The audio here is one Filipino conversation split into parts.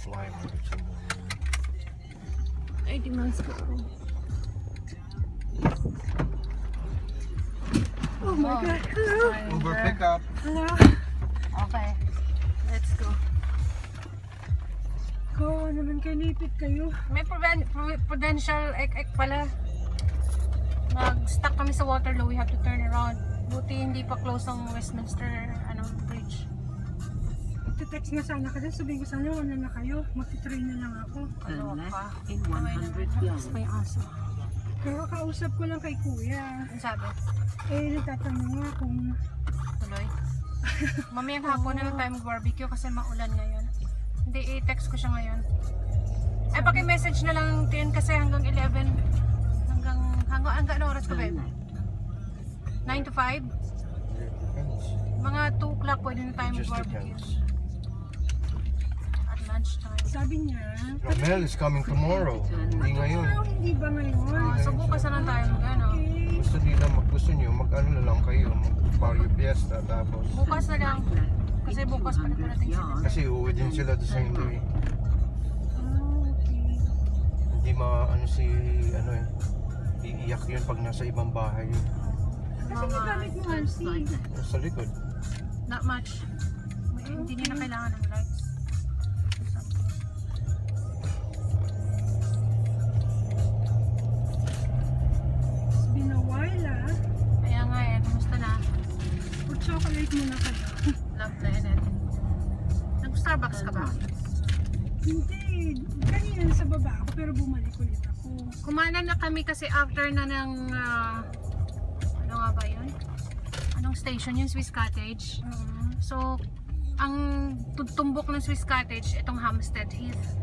fly mode somewhere. Ay, di mascot ko. Oh my God. Hello. Uber pickup. Hello. Okay. Let's go. Ko naman kayo, nipit kayo. May prudential ek pala. Nag-stuck kami sa Waterloo. We have to turn around. Buti hindi pa close ang Westminster Bridge. Text nga sana kasi sabihin ko sana wala na kayo. Magti-train na lang ako. Ano ka? In 100 yards. May aso. Pero kausap ko lang kay kuya. Ano sabi? Eh, nagtatanong nga kung Tuloy. Mamayang hapon na lang tayo mag-barbecue kasi maulan ngayon. Hindi, i-text ko siya ngayon. Ay, paki-message na lang din kasi hanggang 11. Hanggang oras ka ba? 9 to 5? Depends. Mga 2 o'clock pwede na tayo It just mag-barbecue. depends. At lunchtime. sabi niya, Romel is coming tomorrow. Hindi ngayon. hindi ba ngayon? So bukas na lang tayo mag-ano. Gusto nila, gusto nyo, mag-ano na lang kayo, mag-Barrio Fiesta, tapos Bukas na lang. Kasi bukas pa na parating sila. kasi uuwi din sila the same day. Okay. Hindi ano si, ano eh, iiyak yun pag nasa ibang bahay yun. Kasi may gamit mo RC. Sa likod. Not much. Hindi niya na kailangan ng lights. It's been a while ah. Kaya nga eh, kumusta na? O chocolate muna kayo. Love Planet. Nag-Starbucks ka ba? Hindi. Kanina sa baba ako pero bumalik ulit ako. Kumanan na kami kasi after na ng ano nga ba yun? Anong station yun? Swiss Cottage. So, ang tumbok ng Swiss Cottage, itong Hampstead Heath.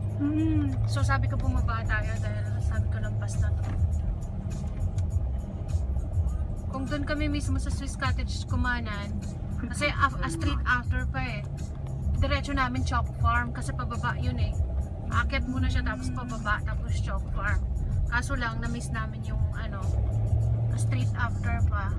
So sabi ko bumaba tayo dahil sabi ko lampas na to. Kung doon kami mismo sa Swiss Cottage kumanan, kasi a street after pa eh. Diretso namin Chalk Farm kasi pababa yun eh. Aakyat muna siya tapos pababa tapos Chalk Farm. Kaso lang na-miss namin yung ano, a street after pa.